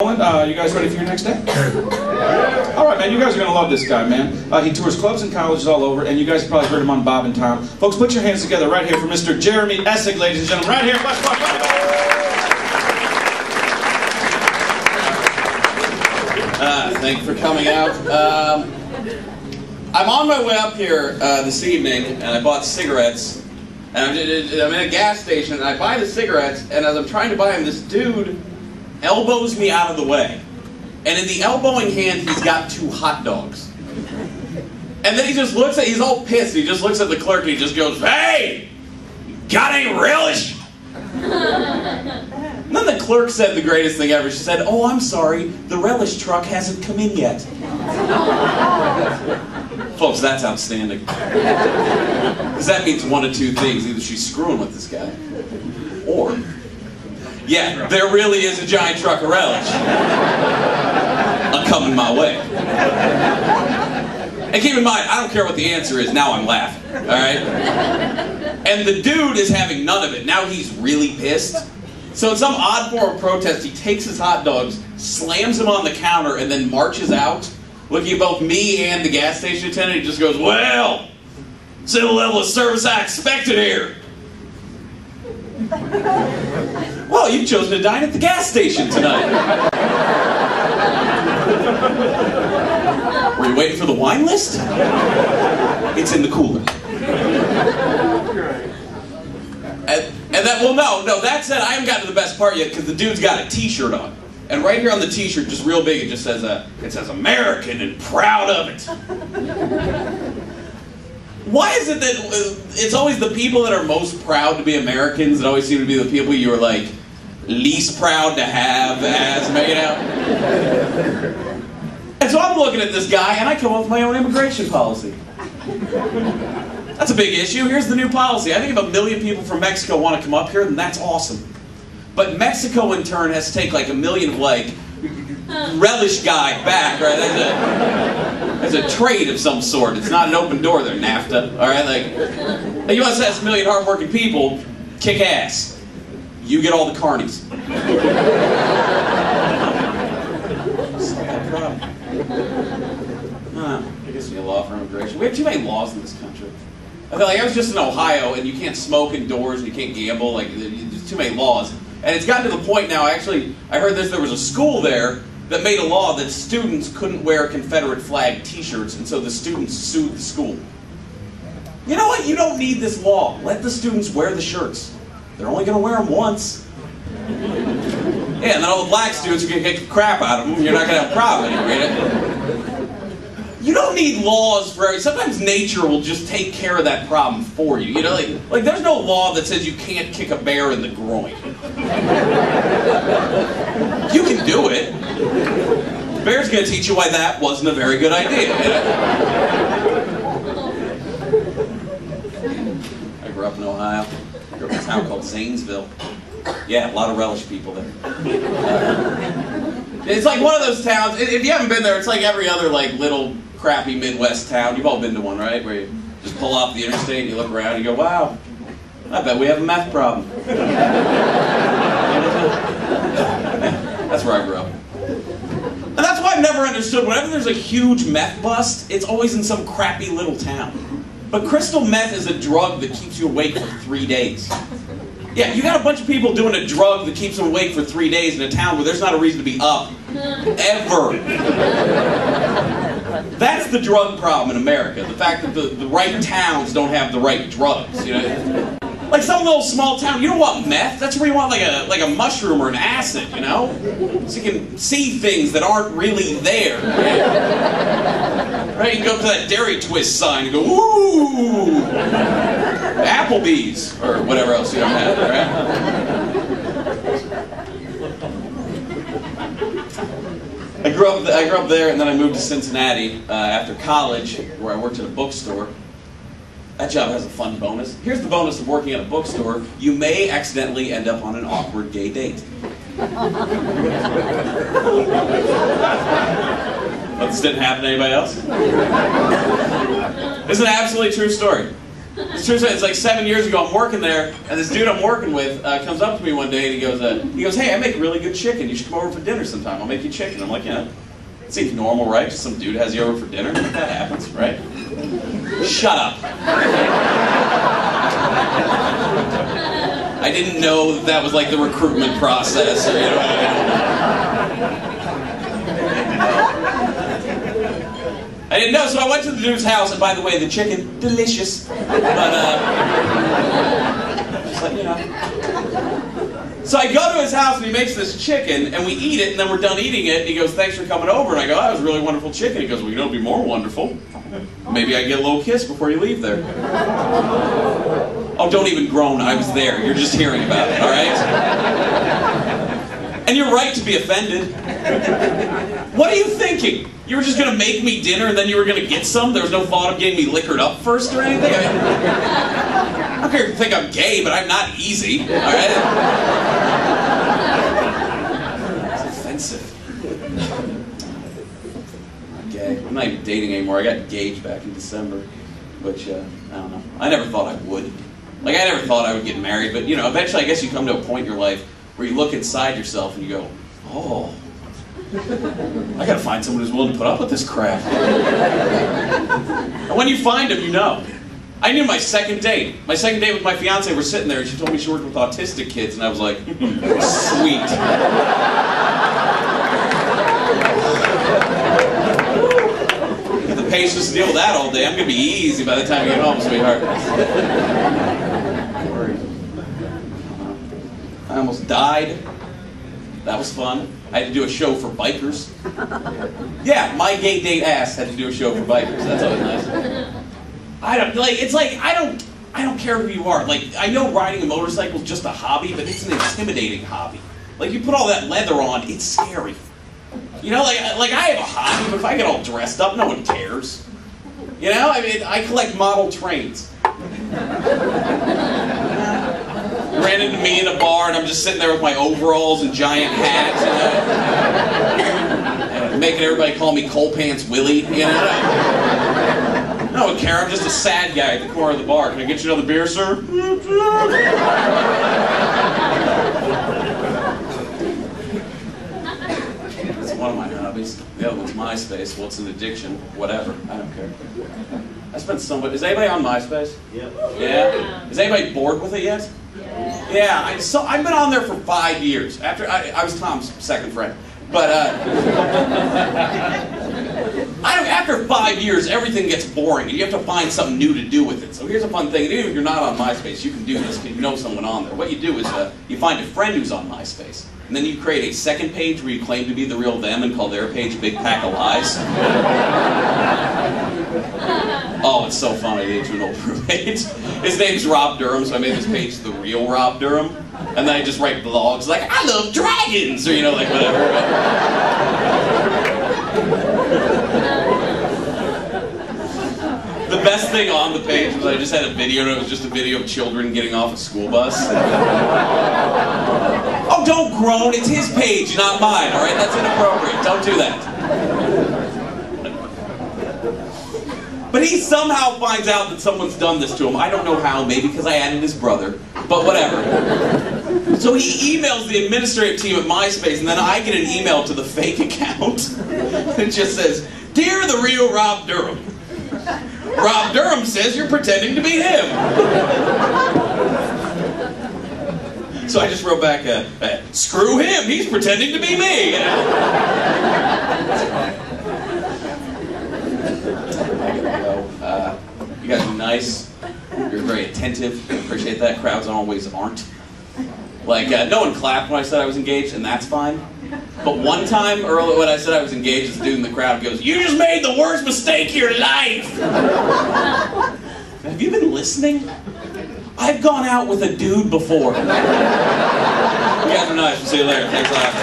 You guys ready for your next day? All right, man, you guys are going to love this guy, man. He tours clubs and colleges all over, and you guys have probably heard him on Bob and Tom. Folks, put your hands together right here for Mr. Jeremy Essig, ladies and gentlemen. Right here. Thank you for coming out. I'm on my way up here this evening, and I bought cigarettes. And I'm in a gas station, and I buy the cigarettes, and as I'm trying to buy them, this dude elbows me out of the way. And in the elbowing hand, he's got 2 hot dogs. And then he just looks at, he's all pissed, he just looks at the clerk and he just goes, "Hey! Got any relish?" And then the clerk said the greatest thing ever. She said, "Oh, I'm sorry, the relish truck hasn't come in yet." Folks, that's outstanding. Because that means one of 2 things. Either she's screwing with this guy, or, yeah, there really is a giant truck of relish coming my way. And keep in mind, I don't care what the answer is, now I'm laughing, alright? And the dude is having none of it. Now he's really pissed. So in some odd form of protest, he takes his hot dogs, slams them on the counter, and then marches out, looking at both me and the gas station attendant. He just goes, "Well, it's the level of service I expected here." Well, you've chosen to dine at the gas station tonight. Were you waiting for the wine list? It's in the cooler. And that, well, no, that said, I haven't gotten to the best part yet, because the dude's got a t-shirt on. And right here on the t-shirt, just real big, it says "American and proud of it." Why is it that it's always the people that are most proud to be Americans that always seem to be the people you are, like, least proud to have as, you know? And so I'm looking at this guy, and I come up with my own immigration policy. That's a big issue. Here's the new policy. I think if 1 million people from Mexico want to come up here, then that's awesome. But Mexico, in turn, has to take like 1 million of, like, relish guy back, right? There's a trade of some sort. It's not an open door there, NAFTA. All right, like, you want to say 1 million hardworking people, kick ass. You get all the carnies. It's not that problem. I guess we need a law for immigration. We have too many laws in this country. I feel like I was just in Ohio, and you can't smoke indoors, and you can't gamble. Like, there's too many laws. And it's gotten to the point now, I heard there was a school there that made a law that students couldn't wear Confederate flag t-shirts, and so the students sued the school. You know what? You don't need this law. Let the students wear the shirts. They're only going to wear them once. Yeah, and then all the black students are going to kick the crap out of them. You're not going to have a problem anymore. You don't need laws for everything. Sometimes nature will just take care of that problem for you. You know, like there's no law that says you can't kick a bear in the groin. You can do it. The bear's going to teach you why that wasn't a very good idea. You know? I grew up in Ohio. I grew up in a town called Zanesville. Yeah, a lot of relish people there. It's like one of those towns, if you haven't been there, it's like every other, like, little crappy Midwest town. You've all been to one, right? Where you just pull off the interstate and you look around and you go, "Wow, I bet we have a meth problem." That's where I grew up. And that's why I've never understood, whenever there's a huge meth bust, it's always in some crappy little town. But crystal meth is a drug that keeps you awake for 3 days. Yeah, you got a bunch of people doing a drug that keeps them awake for 3 days in a town where there's not a reason to be up. Ever. That's the drug problem in America. The fact that the right towns don't have the right drugs, you know? Like some little small town, you don't want meth. That's where you want like a mushroom or an acid, you know? So you can see things that aren't really there. Right? You can go to that Dairy Twist sign and go, "Ooh! Applebee's," or whatever else you don't have, right? I grew up there, and then I moved to Cincinnati after college, where I worked at a bookstore. That job has a fun bonus. Here's the bonus of working at a bookstore. You may accidentally end up on an awkward gay date. But this didn't happen to anybody else? It's an absolutely true story. It's like 7 years ago. I'm working there, and this dude I'm working with comes up to me one day and he goes, "Hey, I make really good chicken. You should come over for dinner sometime. I'll make you chicken." I'm like, "Yeah, it seems normal, right? Just some dude has you over for dinner. That happens, right?" Shut up. I didn't know that was like the recruitment process. Or, you know what I mean? I didn't know, so I went to the dude's house, and by the way, the chicken, delicious. But, just like, you know. So I go to his house, and he makes this chicken, and we eat it, and then we're done eating it, and he goes, "Thanks for coming over." And I go, "That was a really wonderful chicken." He goes, "Well, you know, it'd be more wonderful. Maybe I get a little kiss before you leave there." Oh, don't even groan, I was there. You're just hearing about it, all right? And you're right to be offended. What are you thinking? You were just going to make me dinner and then you were going to get some? There was no thought of getting me liquored up first or anything? I don't care if you think I'm gay, but I'm not easy, all right? It's offensive. I'm gay. I'm not even dating anymore. I got engaged back in December, which, I don't know. I never thought I would. Like, I never thought I would get married, but, you know, eventually I guess you come to a point in your life where you look inside yourself and you go, "Oh, I gotta find someone who's willing to put up with this crap." And when you find them, you know. I knew my second date. My second date with my fiance, we're sitting there, and she told me she worked with autistic kids, and I was like, sweet. Get the patience to deal with that all day. I'm gonna be easy by the time I get home, sweetheart. I almost died. That was fun. I had to do a show for bikers. Yeah, my gay date ass had to do a show for bikers. That's always nice. I don't care who you are. Like, I know riding a motorcycle is just a hobby, but it's an intimidating hobby. Like, you put all that leather on, it's scary. You know, like I have a hobby, but if I get all dressed up, no one cares. You know, I mean, I collect model trains. Ran into me in a bar, and I'm just sitting there with my overalls and giant hat, making everybody call me Coal Pants Willie, you know? I don't care, I'm just a sad guy at the corner of the bar. Can I get you another beer, sir? That's one of my hobbies. The other one's MySpace. Well, it's an addiction. Whatever. I don't care. I spent so much... Is anybody on MySpace? Yep. Yeah? Is anybody bored with it yet? Yeah, I've been on there for 5 years. After I was Tom's second friend, but after 5 years, everything gets boring, and you have to find something new to do with it. So here's a fun thing: even if you're not on MySpace, you can do this because you know someone on there. What you do is you find a friend who's on MySpace, and then you create a second page where you claim to be the real them and call their page "Big Pack of Lies." Oh, it's so fun. I did it to an old roommate. His name's Rob Durham, so I made this page The Real Rob Durham. And then I just write blogs like, "I love dragons," or, you know, like whatever. The best thing on the page was I just had a video, and it was just a video of children getting off a school bus. Oh, don't groan. It's his page, not mine, all right? That's inappropriate. Don't do that. But he somehow finds out that someone's done this to him. I don't know how, maybe because I added his brother, but whatever. So he emails the administrative team at MySpace, and then I get an email to the fake account. It just says, "Dear the real Rob Durham, Rob Durham says you're pretending to be him." So I just wrote back, "Screw him, he's pretending to be me." You know? You guys are nice. You're very attentive. I appreciate that. Crowds always aren't. Like, no one clapped when I said I was engaged, and that's fine. But one time, early when I said I was engaged, this dude in the crowd goes, "You just made the worst mistake of your life!" Have you been listening? I've gone out with a dude before. You guys are nice. We'll see you later. Thanks a lot.